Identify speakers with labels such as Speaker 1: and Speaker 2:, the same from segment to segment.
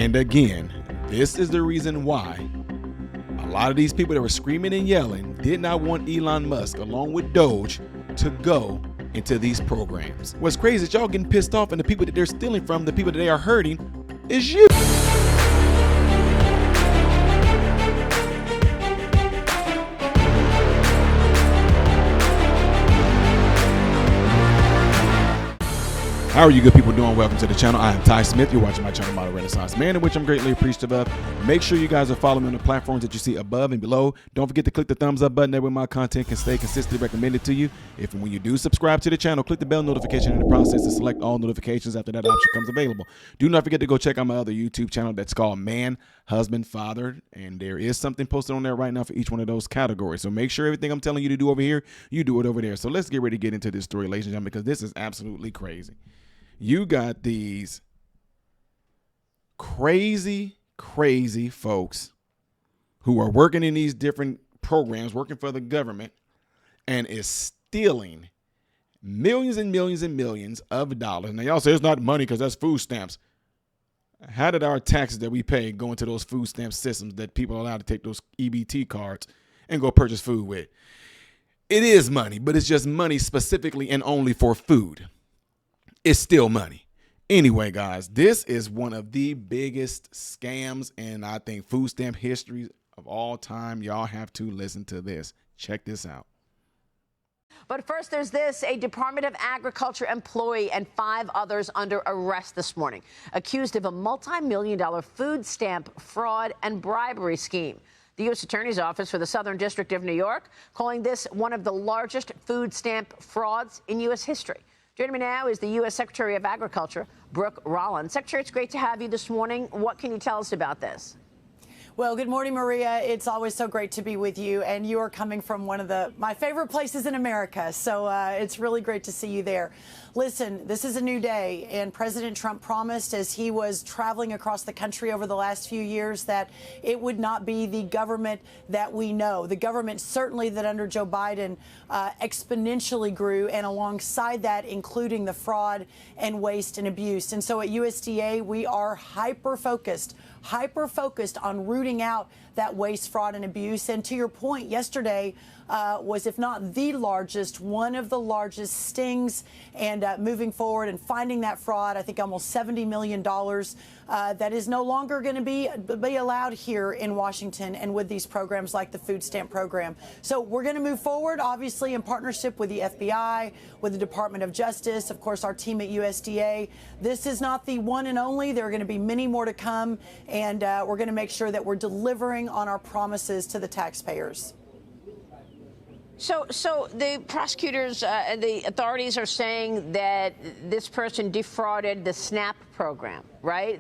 Speaker 1: And again, this is the reason why a lot of these people that were screaming and yelling did not want Elon Musk, along with Doge, to go into these programs. What's crazy is y'all getting pissed off, and the people that they're stealing from, the people that they are hurting, is you. How are you good people doing? Welcome to the channel. I am Ty Smith. You're watching my channel, Model Renaissance Man, in which I'm greatly appreciative of. Make sure you guys are following me on the platforms that you see above and below. Don't forget to click the thumbs up button. That way my content can stay consistently recommended to you. If and when you do subscribe to the channel, click the bell notification in the process to select all notifications after that option comes available. Do not forget to go check out my other YouTube channel that's called Man, Husband, Father, and there is something posted on there right now for each one of those categories. So make sure everything I'm telling you to do over here, you do it over there. So let's get ready to get into this story, ladies and gentlemen, because this is absolutely crazy. You got these crazy folks who are working in these different programs, working for the government, and is stealing millions and millions and millions of dollars. Now, y'all say it's not money because that's food stamps. How did our taxes that we pay go into those food stamp systems that people are allowed to take those EBT cards and go purchase food with? It is money, but it's just money specifically and only for food. It's still money. Anyway, guys, this is one of the biggest scams in, I think, food stamp history of all time. Y'all have to listen to this. Check this out.
Speaker 2: But first, there's this. A Department of Agriculture employee and 5 others under arrest this morning, accused of a multi-million-dollar food stamp fraud and bribery scheme. The U.S. Attorney's Office for the Southern District of New York calling this one of the largest food stamp frauds in U.S. history. Joining me now is the U.S. Secretary of Agriculture, Brooke Rollins. Secretary, it's great to have you this morning. What can you tell us about this?
Speaker 3: Well, good morning, Maria. It's always so great to be with you, and you are coming from one of my favorite places in America, so it's really great to see you there. Listen, this is a new day, and President Trump promised as he was traveling across the country over the last few years that it would not be the government that we know. The government certainly that under Joe Biden exponentially grew, and alongside that, including the fraud and waste and abuse. And so at USDA, we are hyper-focused on rooting out that waste, fraud, and abuse. And to your point, yesterday was, if not the largest, one of the largest stings. And moving forward and finding that fraud, I think almost $70 million that is no longer going to be allowed here in Washington and with these programs like the food stamp program. So we're going to move forward, obviously, in partnership with the FBI, with the Department of Justice, of course, our team at USDA. This is not the one and only. There are going to be many more to come, and we're going to make sure that we're delivering on our promises to the taxpayers.
Speaker 2: So the prosecutors and the authorities are saying that this person defrauded the SNAP program, right?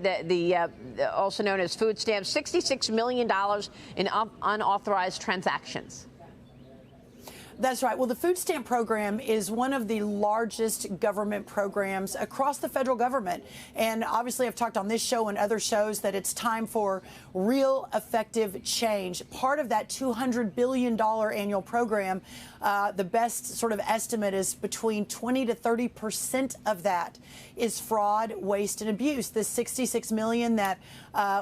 Speaker 2: Also known as food stamps, $66 million in unauthorized transactions.
Speaker 3: That's right. Well, the food stamp program is one of the largest government programs across the federal government. And obviously, I've talked on this show and other shows that it's time for real effective change. Part of that $200 billion annual program, the best sort of estimate is between 20 to 30% of that is fraud, waste, and abuse. The $66 million that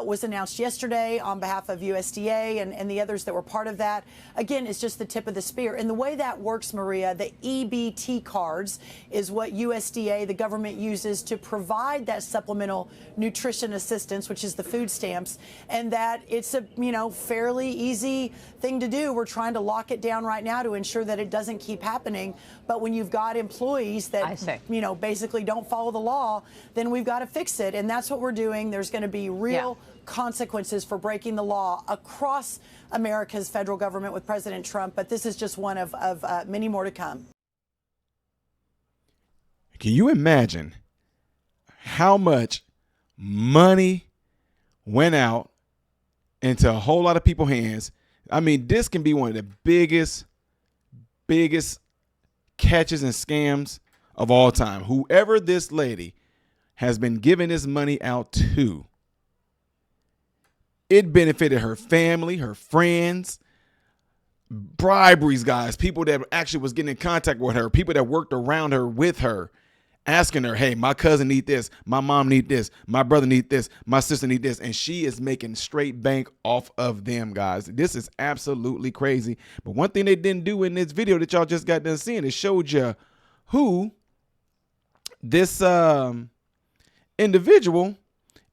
Speaker 3: was announced yesterday on behalf of USDA and the others that were part of that, again, is just the tip of the spear. And the way that works, Maria, the EBT cards is what USDA, the government, uses to provide that supplemental nutrition assistance, which is the food stamps, and that it's a fairly easy thing to do. We're trying to lock it down right now to ensure that it doesn't keep happening. But when you've got employees that basically don't follow the law, then we've got to fix it, and that's what we're doing. There's going to be real consequences for breaking the law across America's federal government with President Trump, but this is just one of many more to come.
Speaker 1: Can you imagine how much money went out into a whole lot of people's hands? I mean, this can be one of the biggest catches and scams of all time. Whoever this lady has been giving this money out to, it benefited her family, her friends, briberies, guys, people that actually was getting in contact with her, people that worked around her with her, asking her, hey, my cousin need this, my mom need this, my brother need this, my sister need this, and she is making straight bank off of them, guys. This is absolutely crazy. But one thing they didn't do in this video that y'all just got done seeing, it showed you who this individual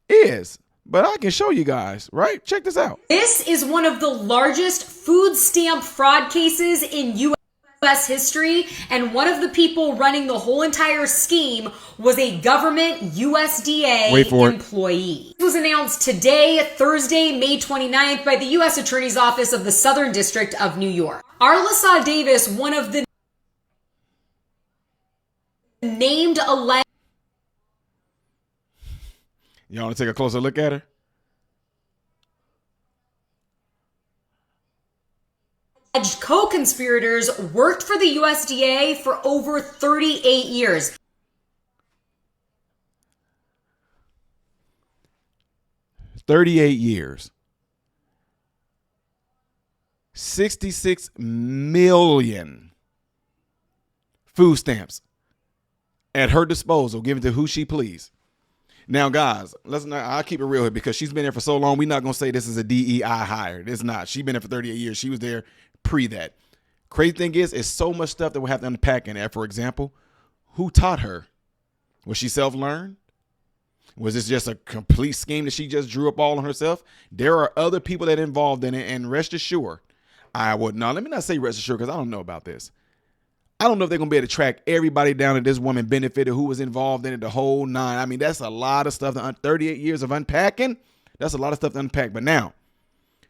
Speaker 1: is. But I can show you guys, right? Check this out.
Speaker 4: This is one of the largest food stamp fraud cases in U.S. history, and one of the people running the whole entire scheme was a government USDA employee. It was announced today, Thursday, May 29th, by the U.S. Attorney's Office of the Southern District of New York. Arlissa Davis, one of the named alleged.
Speaker 1: You want to take a closer look at her?
Speaker 4: Co-conspirators worked for the USDA for over 38 years.
Speaker 1: 38 years. 66 million food stamps at her disposal, given to who she please. Now, guys, I'll keep it real here because she's been there for so long. We're not going to say this is a DEI hire. It's not. She's been there for 38 years. She was there pre that. Crazy thing is, it's so much stuff that we'll have to unpack in there. For example, who taught her? Was she self-learned? Was this just a complete scheme that she just drew up all on herself? There are other people that are involved in it, and rest assured, let me not say rest assured because I don't know about this. I don't know if they're going to be able to track everybody down that this woman benefited, who was involved in it, the whole nine. I mean, that's a lot of stuff. 38 years of unpacking, that's a lot of stuff to unpack. But now,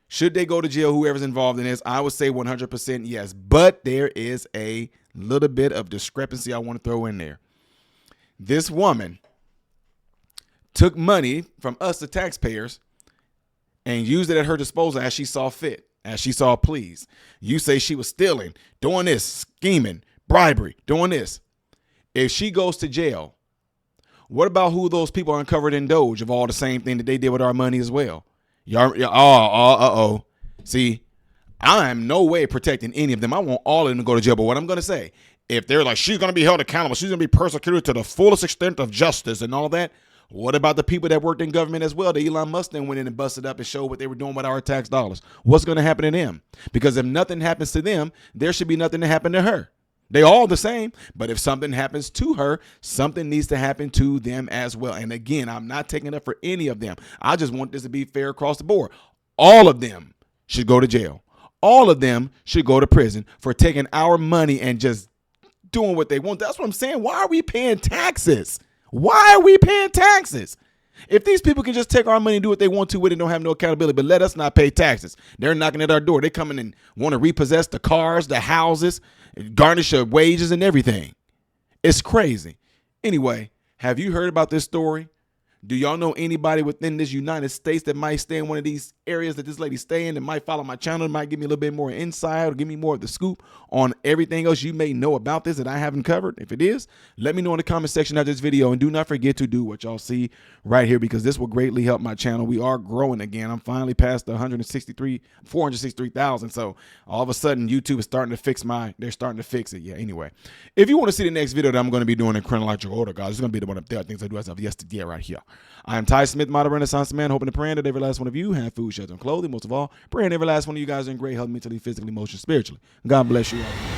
Speaker 1: should they go to jail, whoever's involved in this? I would say 100% yes. But there is a little bit of discrepancy I want to throw in there. This woman took money from us, the taxpayers, and used it at her disposal as she saw fit, as she saw please. You say she was stealing, doing this, scheming, bribery, doing this. If she goes to jail, what about who those people uncovered in Doge of all the same thing that they did with our money as well? See, I am no way protecting any of them. I want all of them to go to jail. But what I'm going to say, if they're like, she's going to be held accountable, she's going to be persecuted to the fullest extent of justice and all that, what about the people that worked in government as well? The Elon Musk then went in and busted up and showed what they were doing with our tax dollars. What's going to happen to them? Because if nothing happens to them, there should be nothing to happen to her. They all the same, but if something happens to her, something needs to happen to them as well. And again, I'm not taking up for any of them. I just want this to be fair across the board. All of them should go to jail. All of them should go to prison for taking our money and just doing what they want. That's what I'm saying. Why are we paying taxes? Why are we paying taxes? If these people can just take our money and do what they want to with it, don't have no accountability, but let us not pay taxes. They're knocking at our door. They coming and want to repossess the cars, the houses, garnish your wages and everything. It's crazy. Anyway, have you heard about this story? Do y'all know anybody within this United States that might stay in one of these areas that this lady stay in, that might follow my channel, that might give me a little bit more insight or give me more of the scoop on everything else you may know about this that I haven't covered? If it is, let me know in the comment section of this video, and do not forget to do what y'all see right here, because this will greatly help my channel. We are growing again. I'm finally past the 463,000. So all of a sudden YouTube is starting to fix they're starting to fix it. Yeah, anyway, if you want to see the next video that I'm going to be doing in chronological order, guys, it's going to be the one up there. Things I do as of yesterday right here. I am Ty Smith, modern Renaissance man, hoping and praying that every last one of you have food, shelter, and clothing. Most of all, praying every last one of you guys are in great health, mentally, physically, emotionally, spiritually. God bless you all.